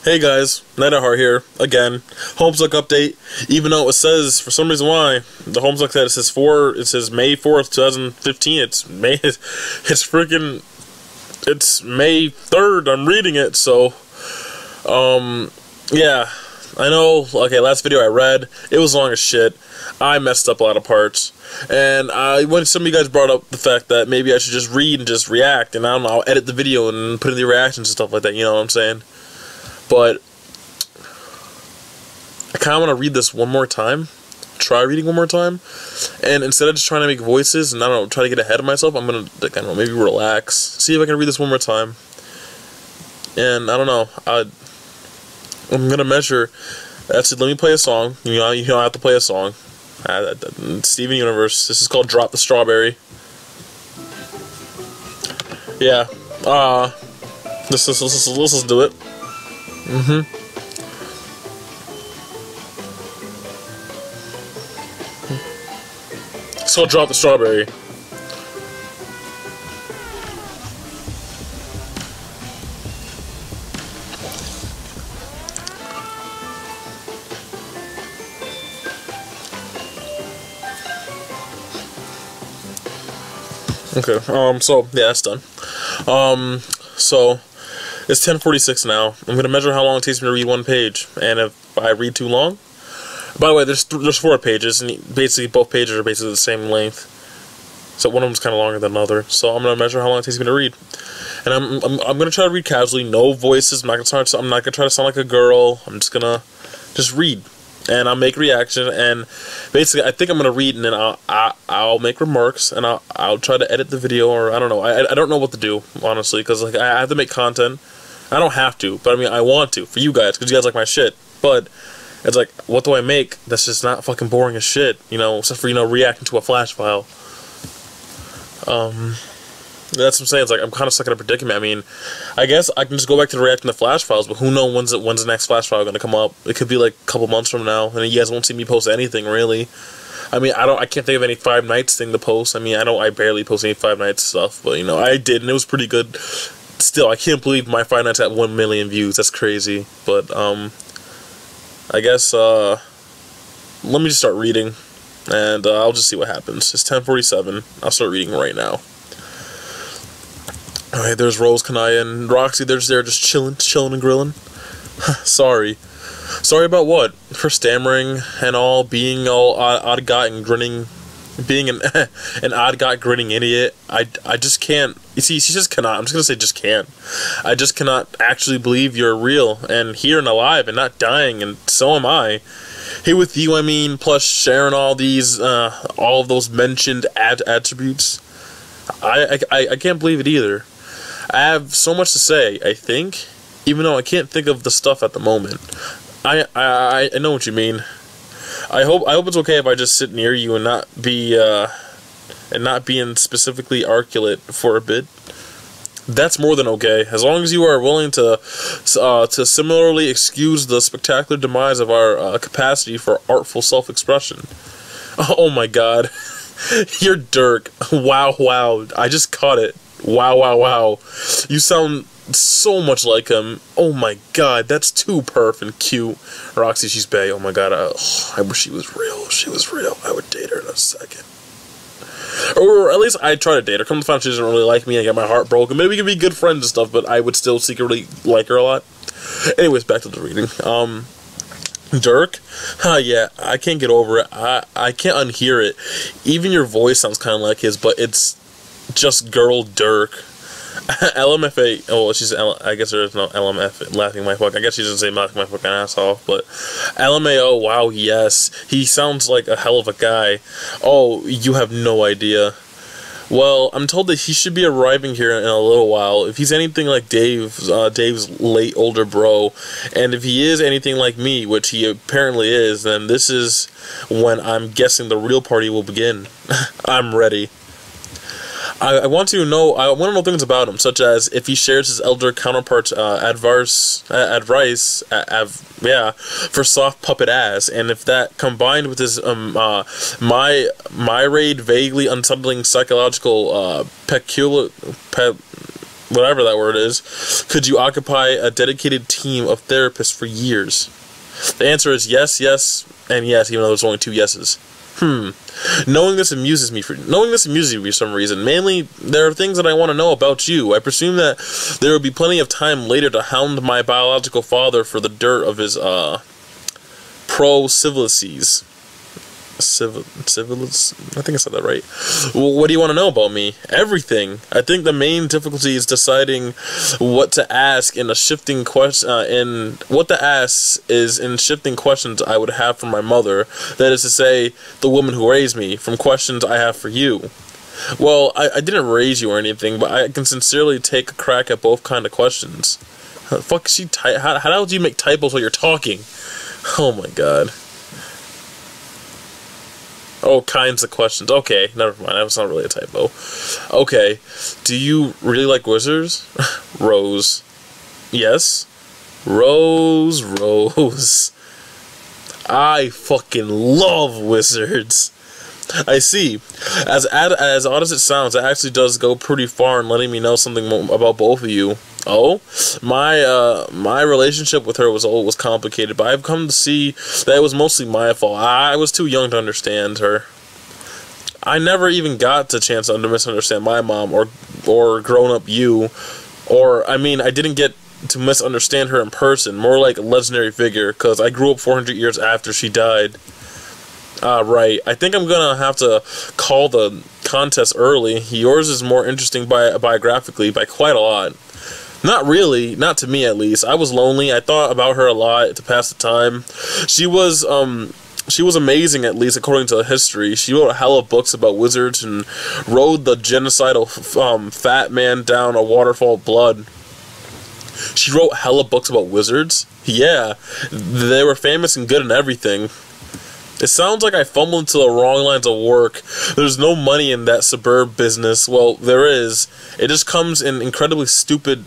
Hey guys, Nightheart here, again. Homestuck update, even though it says, for some reason why, the Homestuck said it says May 4th, 2015, it's May 3rd, I'm reading it, so, yeah, I know, okay, last video I read, it was long as shit, I messed up a lot of parts, and when some of you guys brought up the fact that maybe I should just read and just react, and I don't know, I'll edit the video and put in the reactions and stuff like that, you know what I'm saying? But I kind of want to read this one more time. Try reading one more time. And instead of just trying to make voices and, I don't know, try to get ahead of myself, I'm going to, like, I don't know, maybe relax. See if I can read this one more time. And, I don't know, I'm going to measure. Actually, let me play a song. You know, I have to play a song. Steven Universe. This is called Drop the Strawberry. Yeah. Let's do it. So drop the strawberry. Okay, so yeah, that's done. So it's 10:46 now. I'm gonna measure how long it takes me to read one page, and if I read too long. By the way, there's 4 pages, and basically both pages are basically the same length. So one of them's kind of longer than the other. So I'm gonna measure how long it takes me to read, and I'm gonna try to read casually, no voices. I'm not gonna try to sound like a girl. I'm just gonna read, and I'll make reaction. And basically, I think I'm gonna read, and then I'll make remarks, and I'll try to edit the video, or I don't know. I don't know what to do, honestly, because like I have to make content. I don't have to, but I mean I want to for you guys, because you guys like my shit. But it's like, what do I make that's just not fucking boring as shit, you know, except for, you know, reacting to a flash file. That's what I'm saying. It's like, I'm kind of stuck in a predicament. I mean, I guess I can just go back to reacting to flash files, but who knows when's the next flash file going to come up. It could be like a couple months from now, and you guys won't see me post anything, really. I mean, I can't think of any Five Nights thing to post. I mean, I barely post any Five Nights stuff, but, you know, I did, and it was pretty good. Still, I can't believe my Five Nights at 1 million views. That's crazy. But, I guess, let me just start reading, and I'll just see what happens. It's 10:47. I'll start reading right now. Alright, there's Rose, Kanaya, and Roxy. They're just chilling and grilling. Sorry. Sorry about what? For stammering and all, being all odd-got and grinning, being an odd-got grinning idiot. I just can't. You see, she just cannot. I'm just gonna say just can't. I just cannot actually believe you're real and here and alive and not dying, and so am I. Here with you, I mean, plus sharing all these, all of those mentioned attributes. I can't believe it either. I have so much to say, I think, even though I can't think of the stuff at the moment. I know what you mean. I hope it's okay if I just sit near you and not be being specifically articulate for a bit. That's more than okay, as long as you are willing to similarly excuse the spectacular demise of our capacity for artful self-expression. Oh my God, you're Dirk. Wow, I just caught it. Wow. You sound so much like him. Oh my God, that's too perf and cute. Roxy, she's bae. Oh my God, I wish she was real. If she was real, I would date her in a second. Or at least I'd try to date her. Come to find out she doesn't really like me, I get my heart broken. Maybe we could be good friends and stuff, but I would still secretly like her a lot. Anyways, back to the reading. Dirk? Yeah, I can't get over it. I can't unhear it. Even your voice sounds kind of like his, but it's just girl Dirk. LMFA, oh, I guess there is no LMF, laughing my fuck. I guess she doesn't say laughing my fucking ass off, but LMAO, wow, yes. He sounds like a hell of a guy. Oh, you have no idea. Well, I'm told that he should be arriving here in a little while. If he's anything like Dave's late older bro, and if he is anything like me, which he apparently is, then this is when I'm guessing the real party will begin. I'm ready. I want to know things about him, such as if he shares his elder counterpart's advice, for soft puppet ass, and if that combined with his myriad, vaguely unsettling psychological whatever that word is, could you occupy a dedicated team of therapists for years? The answer is yes, yes, and yes, even though there's only 2 yeses. Knowing this amuses me for some reason. Mainly, there are things that I want to know about you. I presume that there will be plenty of time later to hound my biological father for the dirt of his pro-civilities. I think I said that right. Well, what do you want to know about me? Everything. I think the main difficulty is deciding what to ask in a shifting question. What to ask is in shifting questions I would have for my mother. That is to say, the woman who raised me, from questions I have for you. Well, I didn't raise you or anything, but I can sincerely take a crack at both kind of questions. How the fuck is she how do you make typos while you're talking? Oh my god. Oh, kinds of questions. Okay, never mind. That was not really a typo. Okay, do you really like wizards? Rose. Yes? Rose. I fucking love wizards. I see. As odd as it sounds, it actually does go pretty far in letting me know something about both of you. Oh, my relationship with her was complicated, but I've come to see that it was mostly my fault. I was too young to understand her. I never even got the chance to misunderstand my mom or grown up you, or I mean, I didn't get to misunderstand her in person. More like a legendary figure, because I grew up 400 years after she died. Right. I think I'm gonna have to call the contest early. Yours is more interesting biographically by quite a lot. Not really, not to me at least. I was lonely. I thought about her a lot to pass the time. She was amazing, at least according to history. She wrote a hell of books about wizards and rode the genocidal fat man down a waterfall of blood. She wrote hella books about wizards? Yeah, they were famous and good and everything. It sounds like I fumbled into the wrong lines of work. There's no money in that suburb business. Well, there is. It just comes in incredibly stupid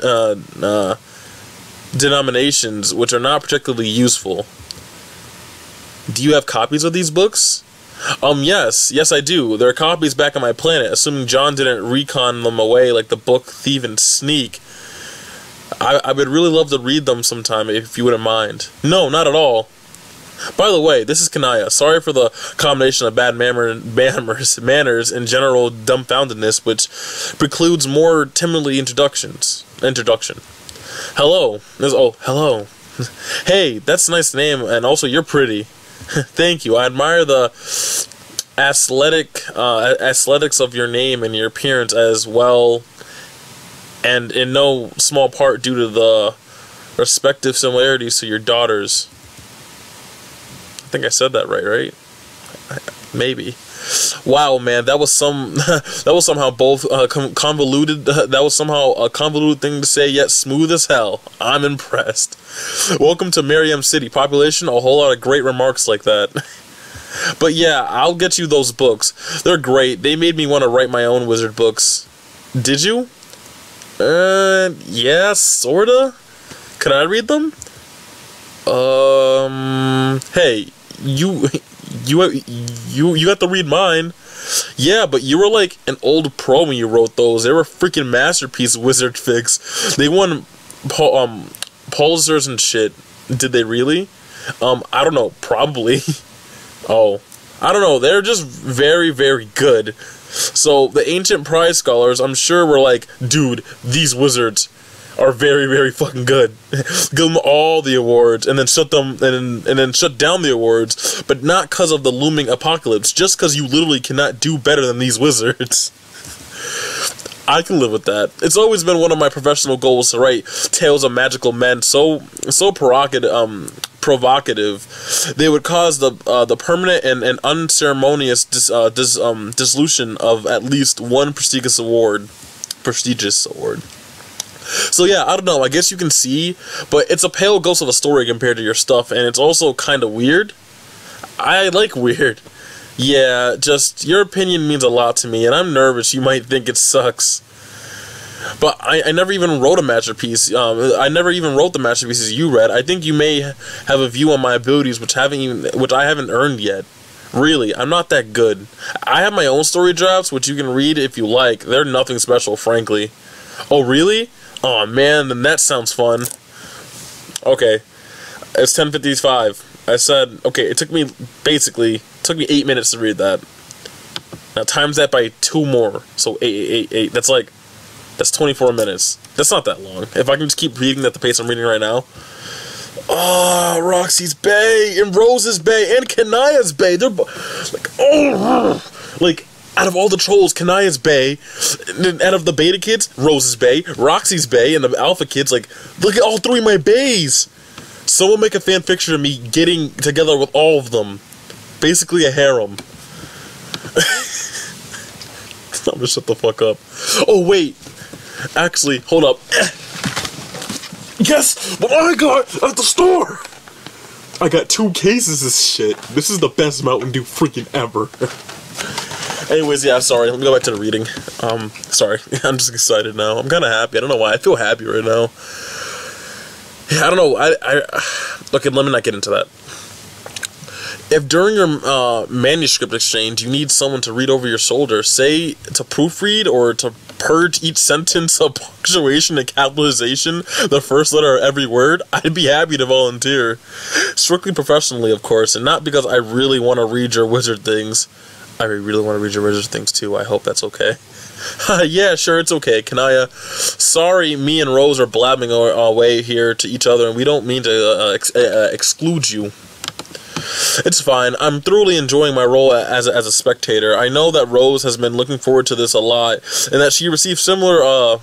denominations, which are not particularly useful. Do you have copies of these books? Yes I do. There are copies back on my planet, assuming John didn't recon them away like the book thief and sneak. I would really love to read them sometime if you wouldn't mind. No, not at all. By the way, this is Kanaya. Sorry for the combination of bad manners and general dumbfoundedness, which precludes more timidly introduction. Hello. Hello. Hey, that's a nice name, and also you're pretty. Thank you. I admire the aesthetics of your name and your appearance as well, and in no small part due to the respective similarities to your daughters. I think I said that right? Maybe. Wow, man, that was somehow both convoluted. That was somehow a convoluted thing to say, yet smooth as hell. I'm impressed. Welcome to Merriam City. Population, a whole lot of great remarks like that. But yeah, I'll get you those books. They're great. They made me want to write my own wizard books. Did you? Yeah, sorta. Could I read them? Hey. You got to read mine. Yeah, but you were like an old pro when you wrote those. They were freaking masterpiece wizard fics. They won Pulitzers and shit. Did they really? I don't know. Probably. Oh, I don't know. They're just very, very good. So the ancient prize scholars, I'm sure, were like, dude, these wizards are very, very fucking good. Give them all the awards, and then shut them, and then shut down the awards, but not because of the looming apocalypse, just because you literally cannot do better than these wizards. I can live with that. It's always been one of my professional goals to write tales of magical men so provocative they would cause the permanent and unceremonious dissolution of at least one prestigious award. So yeah, I don't know, I guess you can see, but it's a pale ghost of a story compared to your stuff, and it's also kind of weird. I like weird. Yeah, just, your opinion means a lot to me, and I'm nervous you might think it sucks. But I never even wrote a masterpiece. I never even wrote the masterpieces you read. I think you may have a view on my abilities which I haven't earned yet. Really, I'm not that good. I have my own story drafts, which you can read if you like. They're nothing special, frankly. Oh, really? Oh man, then that sounds fun. Okay, it's 10:55. I said, okay, it took me 8 minutes to read that. Now times that by 2 more, so 8. That's 24 minutes. That's not that long. If I can just keep reading at the pace I'm reading right now. Oh, Roxy's Bay and Rose's Bay and Kanaya's Bay. They're like, oh, like out of all the trolls, Kanaya's Bay, and out of the beta kids, Rose's Bay, Roxy's Bay, and the alpha kids. Like, look at all 3 of my bays. Someone make a fan fiction of me getting together with all of them. Basically a harem. I'm gonna shut the fuck up. Oh wait, actually, hold up. Guess what I got at the store? I got 2 cases of shit. This is the best Mountain Dew freaking ever. Anyways, yeah, sorry. Let me go back to the reading. Sorry. I'm just excited now. I'm kind of happy. I don't know why. I feel happy right now. Yeah, I don't know. Okay, let me not get into that. If during your manuscript exchange you need someone to read over your shoulder, say to proofread or to purge each sentence of punctuation and capitalization, the first letter of every word, I'd be happy to volunteer. Strictly professionally, of course, and not because I really want to read your wizard things. I really want to read your wizard things too. I hope that's okay. Yeah, sure, it's okay, Kanaya. Sorry, me and Rose are blabbing our way here to each other, and we don't mean to exclude you. It's fine. I'm thoroughly enjoying my role as a spectator. I know that Rose has been looking forward to this a lot, and that she received similar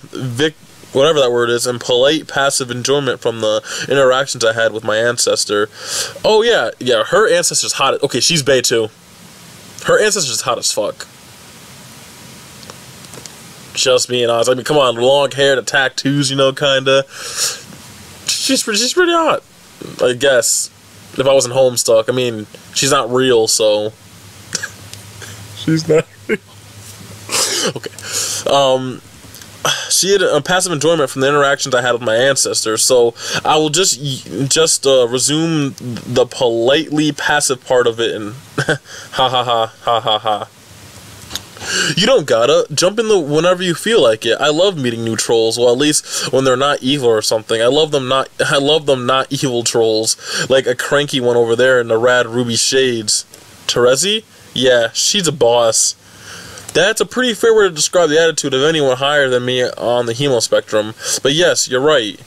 whatever that word is, and polite passive enjoyment from the interactions I had with my ancestor. Oh yeah, her ancestor's hot. Okay, she's bae too. Her ancestor's hot as fuck. Just being honest. I mean, come on, long hair, the tattoos, you know, kinda. She's pretty hot, I guess. If I wasn't Homestuck, I mean, she's not real, so she's not real. Okay. She had a passive enjoyment from the interactions I had with my ancestors, so I will just resume the politely passive part of it and ha ha ha ha ha ha. You don't gotta jump in whenever you feel like it. I love meeting new trolls, well, at least when they're not evil or something. I love them not evil trolls, like a cranky one over there in the rad ruby shades. Terezi? Yeah, she's a boss. That's a pretty fair way to describe the attitude of anyone higher than me on the hemo spectrum. But yes, you're right.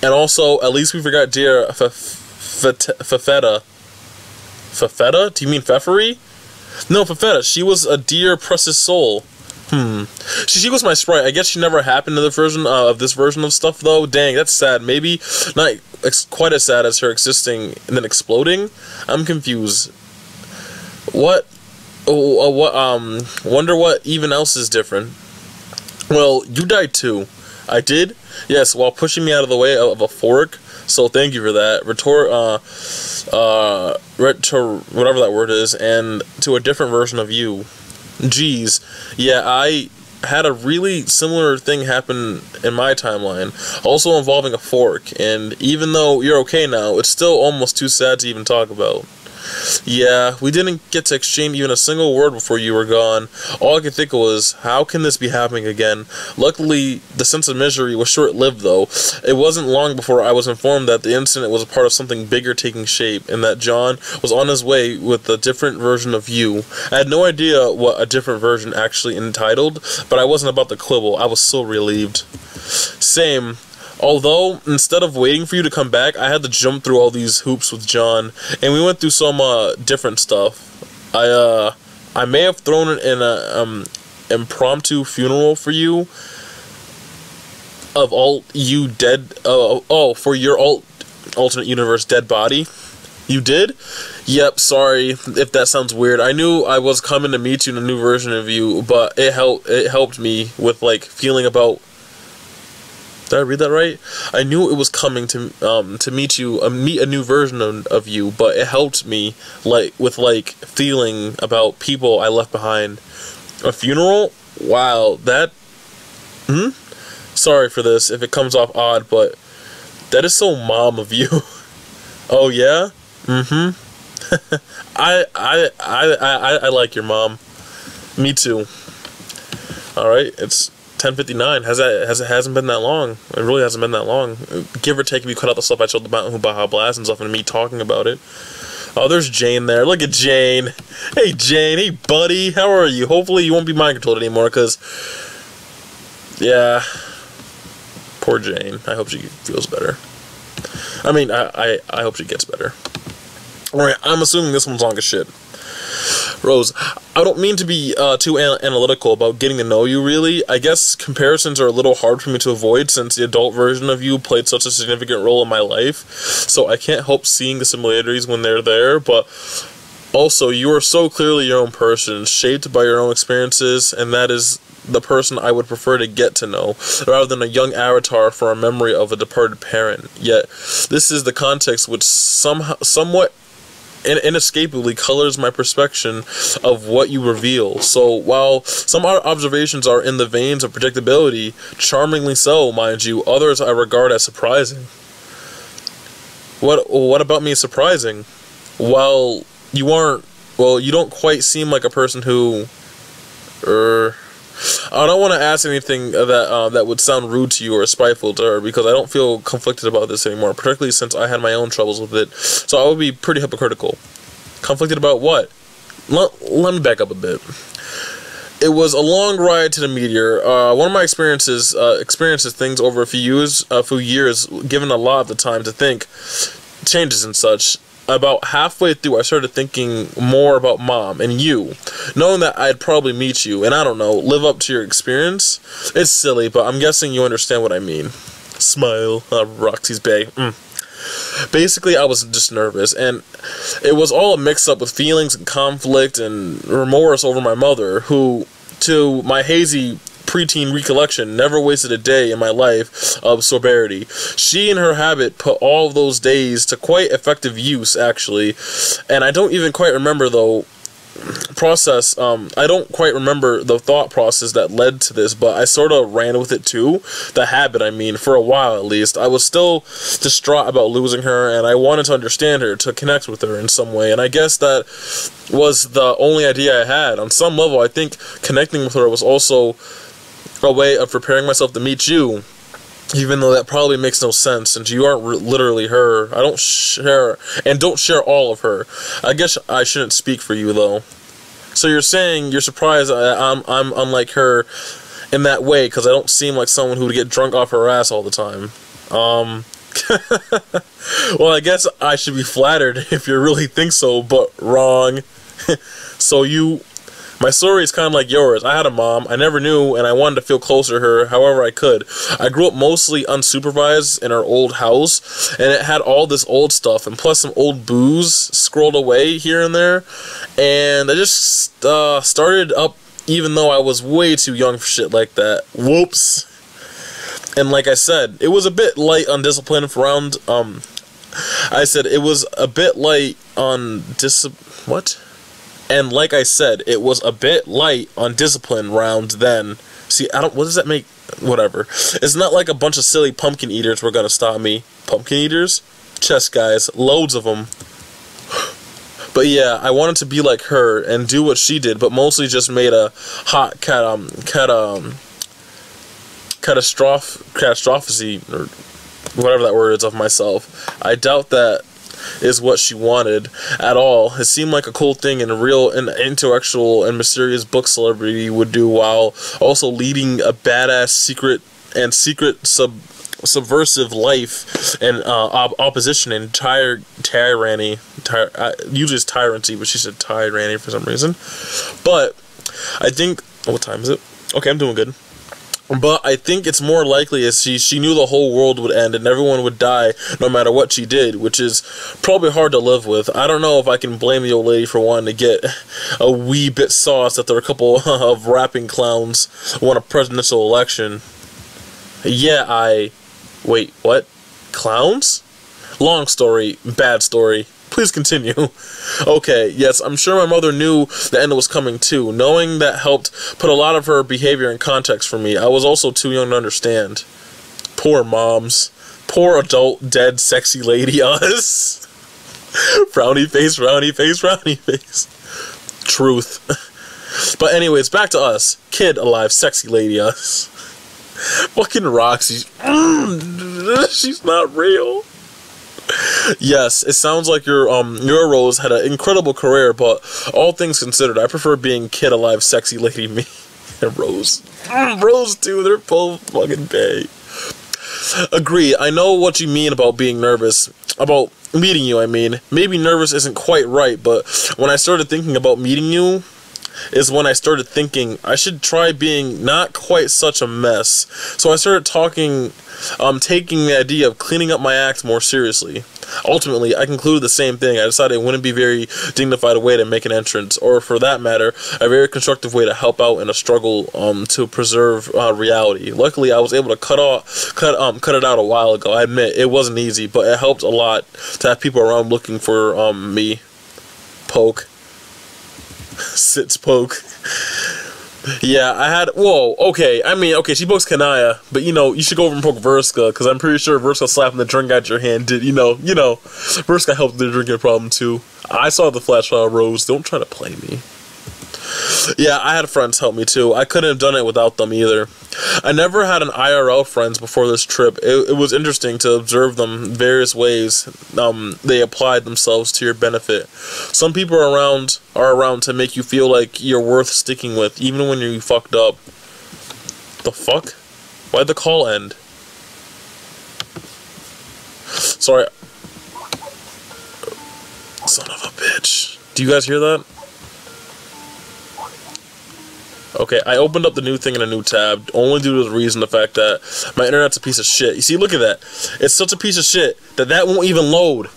And also, at least we forgot dear Fafetta. Fafetta? Do you mean Pfeffery? No, Fafetta. She was a dear precious soul. She was my sprite. I guess she never happened to the version of this version of stuff, though. Dang, that's sad. Maybe not quite as sad as her existing and then exploding. I'm confused. What? Wonder what even else is different. Well, you died too. I did? Yes, while pushing me out of the way of a fork. So thank you for that. Whatever that word is, and to a different version of you. Jeez. Yeah, I had a really similar thing happen in my timeline, also involving a fork, and even though you're okay now, it's still almost too sad to even talk about. Yeah, we didn't get to exchange even a single word before you were gone. All I could think of was, how can this be happening again? Luckily, the sense of misery was short-lived, though. It wasn't long before I was informed that the incident was a part of something bigger taking shape, and that John was on his way with a different version of you. I had no idea what a different version actually entitled, but I wasn't about to quibble. I was so relieved. Same. Although, instead of waiting for you to come back, I had to jump through all these hoops with John, and we went through some different stuff. I may have thrown it in a impromptu funeral for you of all you dead. For your alternate universe dead body. You did? Yep. Sorry if that sounds weird. I knew I was coming to meet you in a new version of you, but it helped me with like feeling about. Did I read that right? I knew it was coming to meet you, meet a new version of you, but it helped me with feeling about people I left behind. A funeral? Wow, that. Sorry for this if it comes off odd, but that is so mom of you. Oh yeah? I like your mom. Me too. All right, it's 10:59. Hasn't been that long. It really hasn't been that long. Give or take if you cut out the stuff I showed about who Baja Blast and stuff and me talking about it. Oh, there's Jane there. Look at Jane. Hey, Jane. Hey, buddy. How are you? Hopefully you won't be mind controlled anymore, because, yeah, poor Jane. I hope she feels better. I mean, I hope she gets better. Alright, I'm assuming this one's long as shit. Rose, I don't mean to be too analytical about getting to know you, really. I guess comparisons are a little hard for me to avoid since the adult version of you played such a significant role in my life, so I can't help seeing the similarities when they're there, but also, you are so clearly your own person, shaped by your own experiences, and that is the person I would prefer to get to know, rather than a young avatar for a memory of a departed parent. Yet, this is the context which somewhat inescapably colors my perception of what you reveal. So while some observations are in the veins of predictability, charmingly so, mind you, others I regard as surprising. What about me is surprising? Well, you don't quite seem like a person who, I don't want to ask anything that would sound rude to you or spiteful to her, because I don't feel conflicted about this anymore, particularly since I had my own troubles with it, so I would be pretty hypocritical. Conflicted about what? Let me back up a bit. It was a long ride to the meteor. One of my experiences things over a few years, given a lot of the time to think, changes and such. About halfway through, I started thinking more about Mom and you, knowing that I'd probably meet you, and I don't know, live up to your experience. It's silly, but I'm guessing you understand what I mean. Smile, Roxy's bae. Basically, I was just nervous, and it was all a mix-up with feelings and conflict and remorse over my mother, who, to my hazy preteen recollection, never wasted a day in my life of sobriety. She, in her habit, put all of those days to quite effective use, actually, and I don't even quite remember, though, I don't quite remember the thought process that led to this, but I sort of ran with it too. The habit, I mean, for a while at least. I was still distraught about losing her, and I wanted to understand her, to connect with her in some way, and I guess that was the only idea I had. On some level, I think connecting with her was also a way of preparing myself to meet you, even though that probably makes no sense, since you aren't literally her. I don't share all of her. I guess I shouldn't speak for you, though. So you're saying you're surprised I'm unlike her in that way, because I don't seem like someone who would get drunk off her ass all the time. Well, I guess I should be flattered if you really think so, but wrong. So my story is kind of like yours. I had a mom I never knew, and I wanted to feel closer to her however I could. I grew up mostly unsupervised in our old house, and it had all this old stuff, and plus some old booze scrolled away here and there, and I just started up even though I was way too young for shit like that. Whoops. And like I said, it was a bit light on discipline around, I said it was a bit light on what? And like I said, it was a bit light on discipline round then. See, what does that make? Whatever. It's not like a bunch of silly pumpkin eaters were gonna stop me. Pumpkin eaters? Chess guys. Loads of them. But yeah, I wanted to be like her and do what she did, but mostly just made a hot catastrophe, or whatever that word is, of myself. I doubt that is what she wanted at all. It seemed like a cool thing and a real and intellectual and mysterious book celebrity would do, while also leading a badass secret subversive life and opposition and tyranny. Usually it's tyranny, but she said tyranny for some reason. But I think, what time is it? Okay, I'm doing good. But I think it's more likely as she knew the whole world would end and everyone would die no matter what she did, which is probably hard to live with. I don't know if I can blame the old lady for wanting to get a wee bit sauce after a couple of rapping clowns won a presidential election. Yeah, wait, what? Clowns? Long story, bad story. Please continue. Okay, yes, I'm sure my mother knew the end was coming too. Knowing that helped put a lot of her behavior in context for me. I was also too young to understand. Poor moms. Poor adult, dead, sexy lady us. Frowny face, frowny face, frowny face. Truth. But anyways, back to us. Kid alive, sexy lady us. Fucking Roxy. She's not real. Yes, it sounds like your Rose had an incredible career, but all things considered, I prefer being kid alive, sexy lady me. And Rose. Rose too, they're both fucking gay. Agree, I know what you mean about being nervous. About meeting you, I mean. Maybe nervous isn't quite right, but when I started thinking about meeting you, is when I started thinking I should try being not quite such a mess. So I started taking the idea of cleaning up my act more seriously. Ultimately, I concluded the same thing. I decided it wouldn't be a very dignified way to make an entrance, or for that matter, a very constructive way to help out in a struggle to preserve reality. Luckily, I was able to cut it out a while ago. I admit it wasn't easy, but it helped a lot to have people around looking for me. Poke. Sits poke. Yeah, I had. Whoa, okay. I mean, okay, she pokes Kanaya, but you know, you should go over and poke Verska, because I'm pretty sure Verska slapping the drink out your hand did. You know, Verska helped with the drinking problem too. I saw the flash Rose. Don't try to play me. Yeah, I had friends help me too. I couldn't have done it without them either. I never had an IRL friends before this trip. It was interesting to observe them various ways they applied themselves to your benefit. Some people are around to make you feel like you're worth sticking with, even when you fucked up. The fuck? Why'd the call end? Sorry. Son of a bitch. Do you guys hear that? Okay, I opened up the new thing in a new tab, only due to the reason, the fact that my internet's a piece of shit. You see, look at that. It's such a piece of shit that won't even load.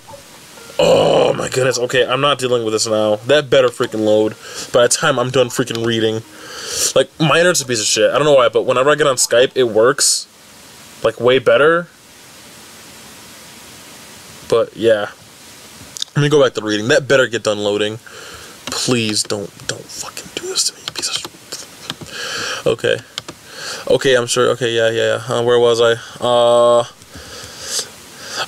Oh my goodness. Okay, I'm not dealing with this now. That better freaking load by the time I'm done freaking reading. Like, my internet's a piece of shit. I don't know why, but whenever I get on Skype, it works. Like, way better. But, yeah. Let me go back to reading. That better get done loading. Please don't fucking do this to me, you piece of shit. Okay. Okay, I'm sure. Okay, yeah. Where was I?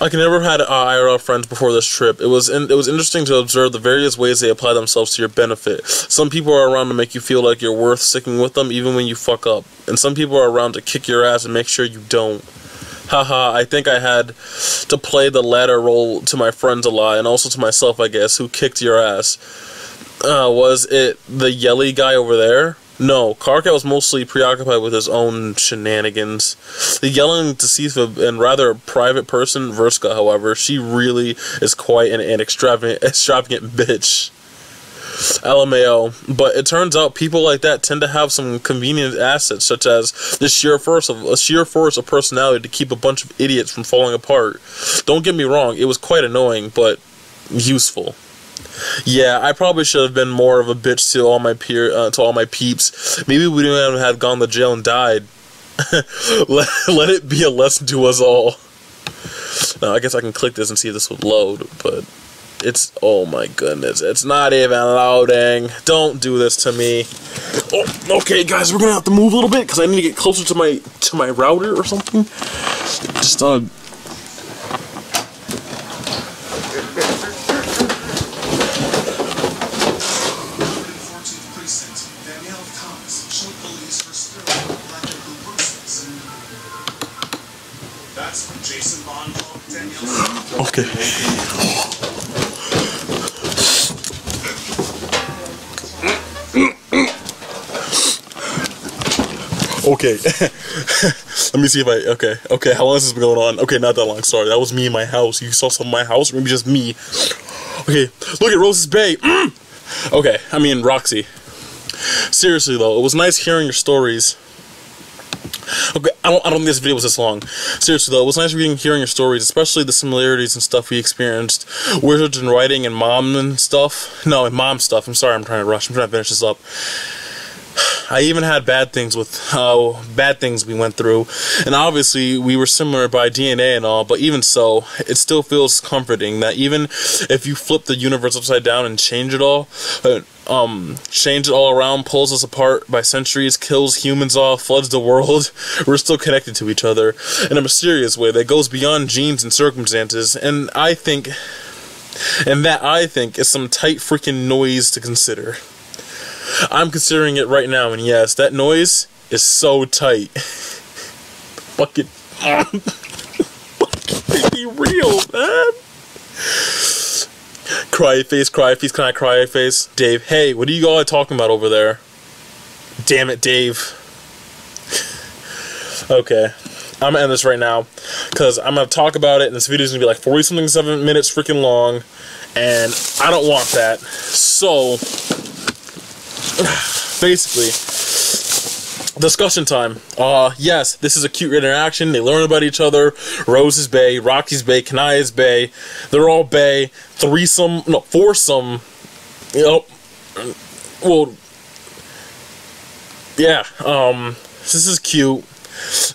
I can never have had IRL friends before this trip. It was interesting to observe the various ways they apply themselves to your benefit. Some people are around to make you feel like you're worth sticking with them, even when you fuck up. And some people are around to kick your ass and make sure you don't. Haha, I think I had to play the latter role to my friends a lot, and also to myself, I guess, who kicked your ass. Was it the yelly guy over there? No, Karka was mostly preoccupied with his own shenanigans. The yelling, deceive and rather private person, Verska, however, she really is quite an extravagant bitch. LMAO. But it turns out people like that tend to have some convenient assets, such as the sheer force of personality to keep a bunch of idiots from falling apart. Don't get me wrong, it was quite annoying, but useful. Yeah, I probably should have been more of a bitch to all my peeps. Maybe we wouldn't have gone to jail and died. let it be a lesson to us all. Now, I guess I can click this and see if this would load, but it's, oh my goodness, it's not even loading. Don't do this to me. Oh, okay, guys, we're gonna have to move a little bit because I need to get closer to my router or something. Just okay. Okay. Let me see if okay, how long has this been going on? Okay, not that long, sorry. That was me in my house. You saw some of my house, or maybe just me. Okay, look at Rose's Bay. Okay, I mean Roxy. Seriously though, it was nice hearing your stories. Okay, I don't think this video was this long. Seriously though, it was nice hearing your stories, especially the similarities and stuff we experienced. Wizards and writing and mom and stuff. No, and mom stuff. I'm sorry, I'm trying to rush. I'm trying to finish this up. I even had bad things we went through, and obviously we were similar by DNA and all, but even so, it still feels comforting that even if you flip the universe upside down and change it all around, pulls us apart by centuries, kills humans off, floods the world, we're still connected to each other in a mysterious way that goes beyond genes and circumstances, and that I think is some tight freaking noise to consider. I'm considering it right now, and yes, that noise is so tight. Fucking be real, man. Cry face, can I cry face? Dave, hey, what are you all talking about over there? Damn it, Dave. Okay, I'm gonna end this right now because I'm gonna talk about it, and this video is gonna be like 40-something minutes freaking long, and I don't want that. So basically, discussion time. Yes, this is a cute interaction. They learn about each other. Rose is bae, Roxy's bae, Kanaya's bae. They're all bae. Foursome. You know, well, yeah. This is cute.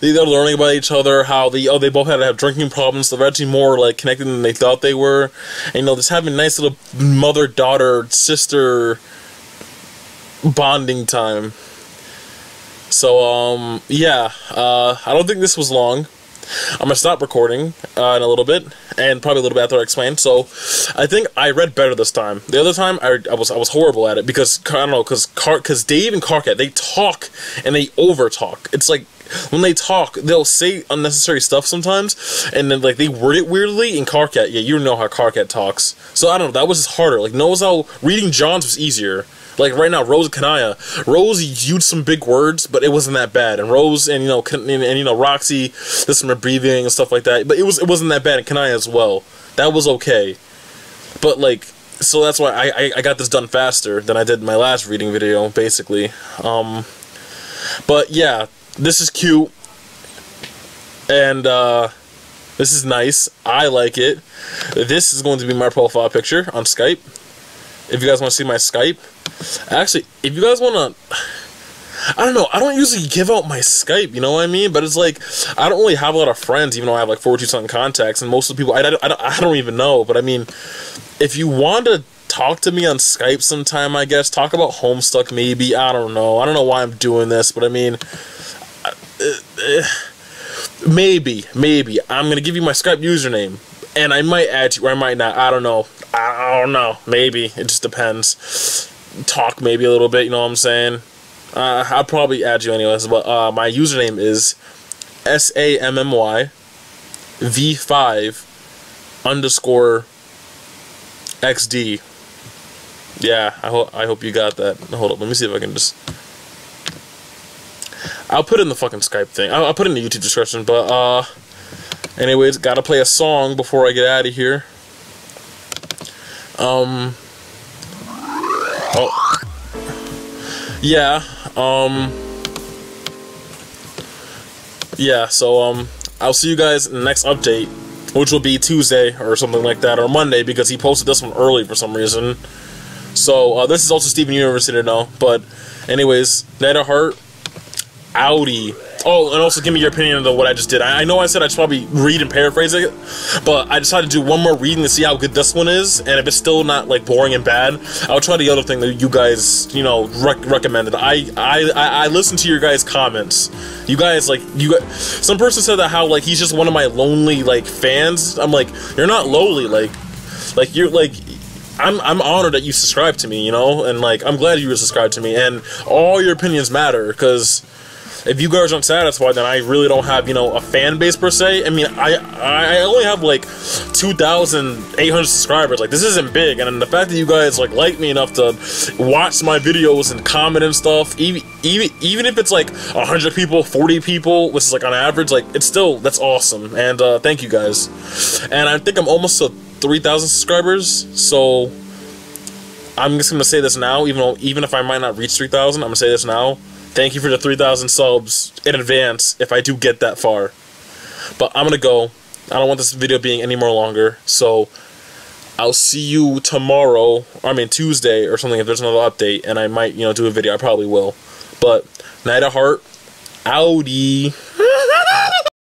They're learning about each other, how they both had to have drinking problems. They're actually more like connected than they thought they were, and you know, just having a nice little mother-daughter, sister bonding time. So yeah, I don't think this was long. I'm gonna stop recording in a little bit, and probably a little bit after I explain. So I think I read better this time. The other time I was horrible at it because I don't know, because Dave and Carcat, they talk and they over talk. It's like, when they talk, they'll say unnecessary stuff sometimes, and then like they word it weirdly. In Carcat, yeah, you know how Carcat talks. So I don't know, that was harder. Like Noah's how reading John's was easier. Like right now, Rose and Kanaya. Rose used some big words, but it wasn't that bad. And Rose and you know Roxy did some breathing and stuff like that. But it wasn't that bad. And Kanaya as well. That was okay. But like, so that's why I got this done faster than I did my last reading video, basically. But yeah. This is cute, and this is nice. I like it. This is going to be my profile picture on Skype. If you guys want to see my Skype, actually, if you guys want to, I don't know. I don't usually give out my Skype, you know what I mean? But it's like, I don't really have a lot of friends, even though I have like 42-something contacts, and most of the people I don't even know. But I mean, if you want to talk to me on Skype sometime, I guess talk about Homestuck maybe. I don't know why I'm doing this, but I mean. Maybe I'm gonna give you my Skype username, and I might add you, or I might not. I don't know. Maybe it just depends. Talk maybe a little bit. You know what I'm saying? I'll probably add you anyways. But my username is SAMMY_V5_XD. Yeah, I hope you got that. Hold up, let me see if I can just. I'll put in the fucking Skype thing. I'll put it in the YouTube description, but, anyways, gotta play a song before I get out of here. Yeah, so, I'll see you guys in the next update, which will be Tuesday or something like that, or Monday, because he posted this one early for some reason. So, this is also Steven University to know, but, anyways, Night of Heart. Audi. Oh, and also give me your opinion on what I just did. I know I said I should probably read and paraphrase it, but I decided to do one more reading to see how good this one is, and if it's still not like boring and bad, I'll try the other thing that you guys, you know, recommended. I listened to your guys' comments. You guys some person said that how like he's just one of my lonely like fans. I'm like, you're not lonely, like you're like. I'm honored that you subscribed to me, you know, and like I'm glad you subscribed to me, and all your opinions matter, because if you guys aren't satisfied, then I really don't have, you know, a fan base per se. I mean, I only have like 2,800 subscribers. Like, this isn't big, and the fact that you guys like me enough to watch my videos and comment and stuff, even if it's like 100 people, 40 people, which is like on average, like it's still, that's awesome. And thank you guys. And I think I'm almost to 3,000 subscribers, so I'm just gonna say this now, even if I might not reach 3,000, I'm gonna say this now. Thank you for the 3,000 subs in advance if I do get that far. But I'm gonna go. I don't want this video being any more longer, so I'll see you tomorrow, I mean Tuesday or something, if there's another update, and I might, you know, do a video. I probably will. But Night of Heart, Audi.